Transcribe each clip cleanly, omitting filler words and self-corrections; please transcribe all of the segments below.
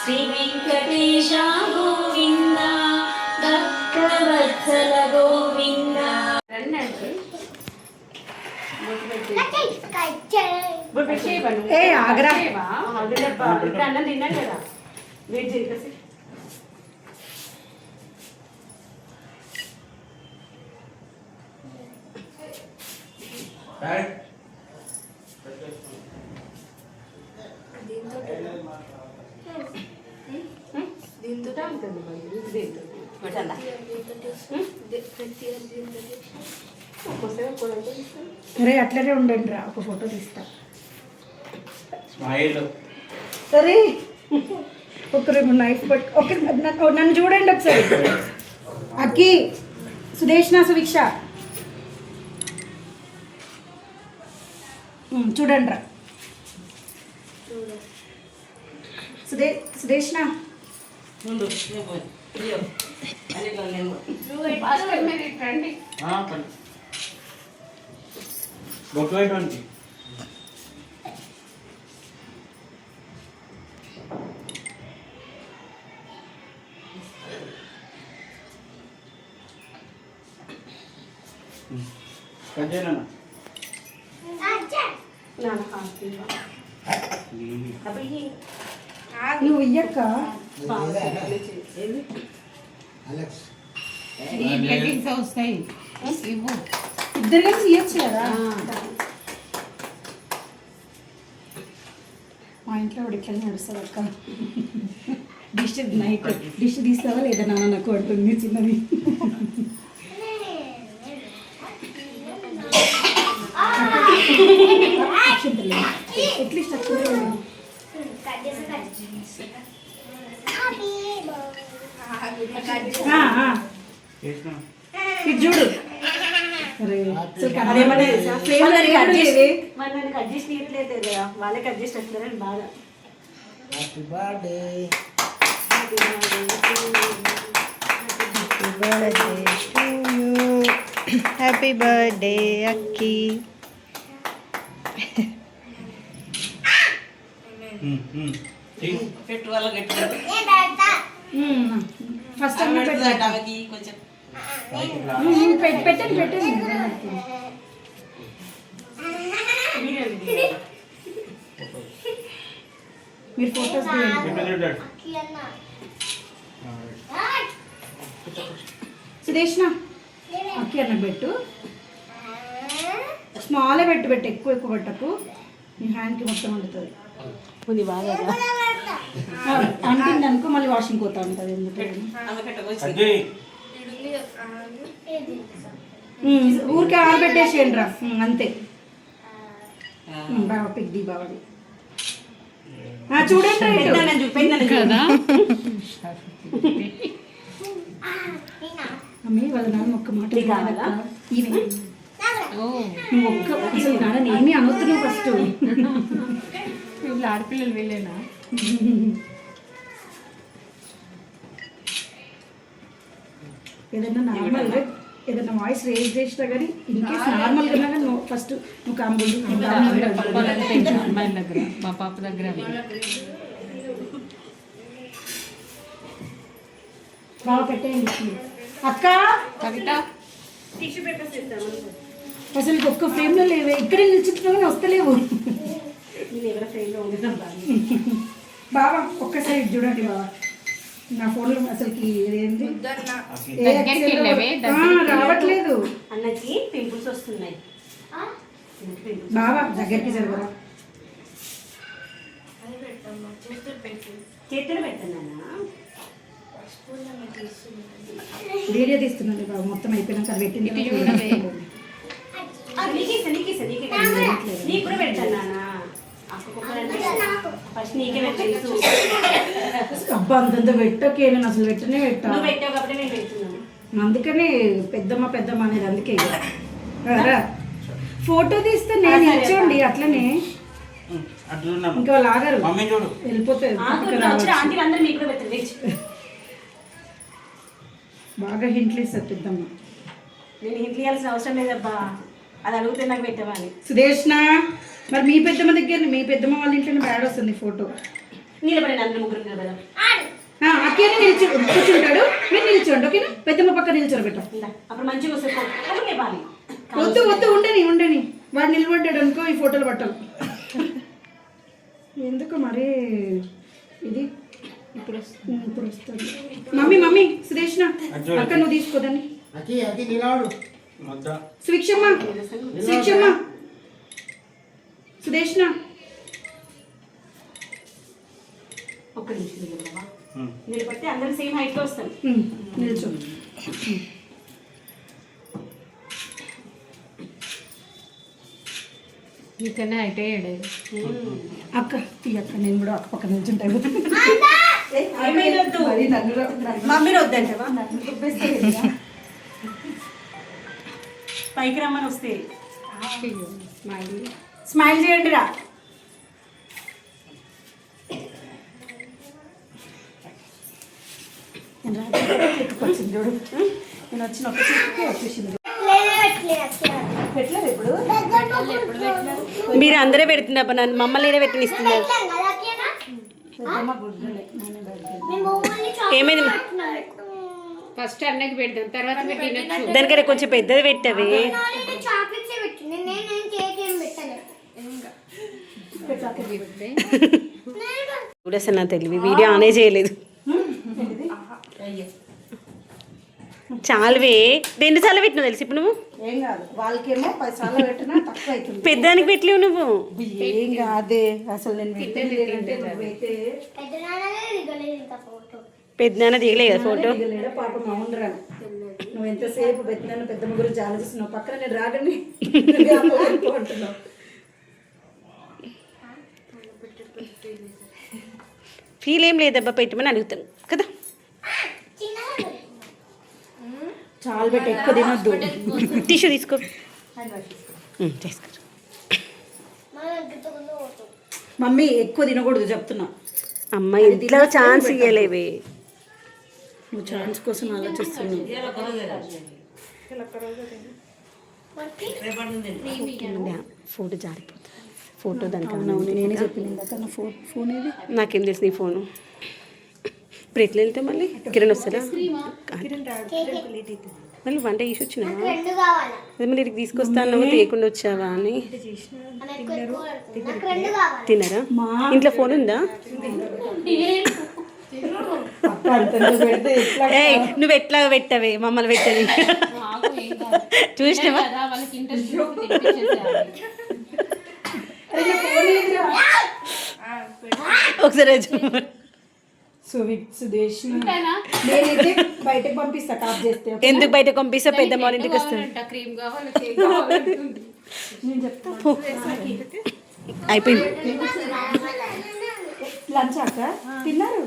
శ్రీ వెంకటేశ గోవింద భక్తవత్సల గోవింద. ఏ ఆగ్రా అన్నం తిన్నాను కదా, వెయిట్ చేసి దీంతో ఉంటుంది. అరే అట్లనే ఉండండి రా, ఒక ఫోటో తీస్తా. సరే ఒకరు నైఫ్ పట్టు, ఒక నన్ను చూడండి ఒకసారి. అక్కి, సుదేష్ణ, సువీక్ష చూడండి రా. సుదేష్ణ నువ్వు ఇయ్యక్క, వస్తాయి ఇద్దరు కలిసి ఇయ్యచ్చు కదా. మా ఇంట్లో వాడు ఇట్లా నడుస్తుంది అక్క. డిష్ నైట్ డిష్ తీస్తావా లేదా నాన్న నాకు పడుతుంది చిన్నది. ఎట్లీస్ట్ అక్కడ ఇది చూడు. అడ్జస్ట్ చేయట్లేదు, వాళ్ళకి అడ్జస్ట్ అవుతున్నారని బాగా. హ్యాపీ బర్త్డే అక్కి. ఫస్ట్ పెట్టండి పెట్టండి. మీరు ఫోటోస్ సుదేష్ణ అక్కి అన్న పెట్టు, స్మాలే పెట్టు, పెట్టు ఎక్కువ పెట్టకు, నీ హ్యాండ్కి మొత్తం వండుతుంది. అంటింది అనుకో మళ్ళీ వాషింగ్ పోతా ఉంటుంది. ఊరికే ఆరబెట్టేసేయండి రా, అంతే. బాగా పెద్ద బావది చూడండి కదా. అమ్మే వాళ్ళ నాన్న ఒక్క మాట నువ్వు ఒక్క అసలు నాన్న ఏమీ అనొద్దు నువ్వు ఫస్ట్. వీళ్ళు ఆడపిల్లలు వీళ్ళేనా? ఏదైనా నార్మల్గా ఏదైనా వాయిస్ రేజ్ చేసినా కానీ ఇన్కేస్ నార్మల్గా నువ్వు ఫస్ట్ నువ్వు కాంబోలు అమ్మాయిల దగ్గర, మా పాప దగ్గర బాగా పెట్టేయండి. అక్క కవిత టిష్యూ పేపర్స్ ఇస్తాను. అసలు ఒక్క ఫ్రేమ్లో లేవే, ఇక్కడే నిల్చుంటున్నా వస్తలేవు. నేను ఎవరి ఫ్రెండ్లో ఉండడం బాబా ఒక్కసారి చూడండి బాబా, నా ఫోన్లో అసలుకి ఏంటి రావట్లేదు. అన్నకి పింపుల్స్ వస్తున్నాయి. బాబా దగ్గరికి జరగరా, చేతులు పెట్టాను. వీడియో తీస్తున్నాను బాబా, మొత్తం అయిపోయినాక అది పెట్టింది. నీకు కూడా పెట్టాను ఫస్ట్, నీకే పెట్టేసు. అబ్బా అంతంత పెట్టకే, నేను అసలు పెట్టనే పెట్టాను. పెట్టావు కాబట్టి నేను పెడుతున్నాను. అందుకనే పెద్దమ్మ అనేది, అందుకే ఫోటో తీస్తే నేను ఇచ్చోండి అట్లనే. ఇంకా వాళ్ళు ఆగారు, వెళ్ళిపోతారు. బాగా హింట్లు ఇస్తారు పెద్దమ్మ. నేను హింట్లు ఇవ్వాల్సిన అవసరం లేదబ్బా, అది అడిగితే నాకు పెట్టమని. సుదేష్ణ మరి మీ పెద్దమ్మ దగ్గర, మీ పెద్దమ్మ వాళ్ళ ఇంట్లో బ్యాడ్ వస్తుంది ఫోటో. నిలబడండి అందరూ ముగ్గురు నిలబడదాం. అక్కనే కూర్చుంటాడు, మీరు నిల్చోండి. ఓకేనా? పెద్దమ్మ పక్క నిల్చోబెట్ట. ఇందా, అప్పుడు మంచిగా వస్తుంది అప్పుడు లేపాలి. వద్దు వద్దు, ఉండని వాడు నిలబడ్డాడు అనుకో ఈ ఫోటోలు పట్టాలి. ఎందుకు మరి ఇది ఇప్పుడు వస్తుంది. మమ్మీ సురేష్ణ అక్క నువ్వు తీసుకోదాన్ని. సువిక్షమ్మ సుదేష్ణ ఒక్క నిమిషం నిలబడవా? నిలబడితే అందరం సేమ్ హైట్లో వస్తాం. నిల్చో. నీకన్నా అయితే ఏడేది అక్క తీయక్క, నేను కూడా అక్క పక్క నిల్చుంటాను. మమ్మీని వద్దంటవా? పైకి రమ్మని వస్తే స్మైల్ చేయండి రా. వచ్చింది చూడు, నేను వచ్చిన ఒక చేతికి వచ్చేసింది. పెట్టలేదు ఇప్పుడు. మీరు అందరే పెడుతున్నారు నన్ను మమ్మల్ని పెట్టినిస్తున్నారు. ఏమైంది? ఫస్ట్ అన్నకి పెడదాం, తర్వాత మీరు తినొచ్చు. దానికన్నా కొంచెం పెద్దది పెట్టవే. ఇప్పుడు అసలు నా తెలివి వీడియో ఆనే చేయలేదు. చాలువే, 2 సార్లు పెట్టినావు తెలుసు ఇప్పుడు నువ్వు. ఏం కాదు, వాళ్ళకేమో 10 సార్లు పెట్టినా తక్కువ అవుతుంది. పెద్దానికి పెట్టలేవు నువ్వు. ఏం కాదే, అసలు నేను పెద్దనాన్న దిగలే కదా ఫోటో. పాపం అవునరా, నువ్వు ఎంతసేపు పెద్దనాన్న పెద్ద ముగ్గురు ఆలోచిస్తున్నావు, పక్కన నేను రాగని అంటున్నావు. ఫీల్ ఏం లేదబ్బా, పెట్టమని అడుగుతాను కదా. చాలా పెట్టి ఎక్కువ తినొద్దు. టిష్యూ తీసుకో. తీసుకో. మమ్మీ ఎక్కువ తినకూడదు చెప్తున్నా. అమ్మ ఇంట్లో ఛాన్స్ ఇవ్వలేవే. నువ్వు ఛాన్స్ కోసం ఆలోచిస్తున్నావు. ఫోటో జారిపోతుంది. ఫోటో దానికి నేనే చెప్పింది ఇందాక నా ఫోన్ ఏది. నాకేం తెలుసు నీ ఫోను. ఇప్పుడు ఎట్లా వెళ్తే మళ్ళీ కిరణ్ వస్తారా? మళ్ళీ వంట చేసి వచ్చినావా? అదే మళ్ళీ ఇక్కడికి తీసుకొస్తాను తీయకుండా వచ్చావా అని. తిన్నారా? ఇంట్లో ఫోన్ ఉందా? ఏయ్ నువ్వు ఎట్లా పెట్టవే మమ్మల్ని పెట్టది చూసినావా? ఒకసారి బయటకు పంపిస్తా కాప్ చేస్తే. ఎందుకు బయటకు పంపిస్తా? పెద్ద వాళ్ళ ఇంటికి వస్తాను. నేను చెప్తా. అయిపోయింది. లంచ్ అక్క తిన్నారు.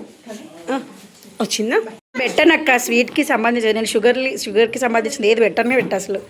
వచ్చిందా? పెట్టనక్క, స్వీట్కి సంబంధించి నేను షుగర్కి సంబంధించింది ఏది పెట్టనే పెట్ట అసలు.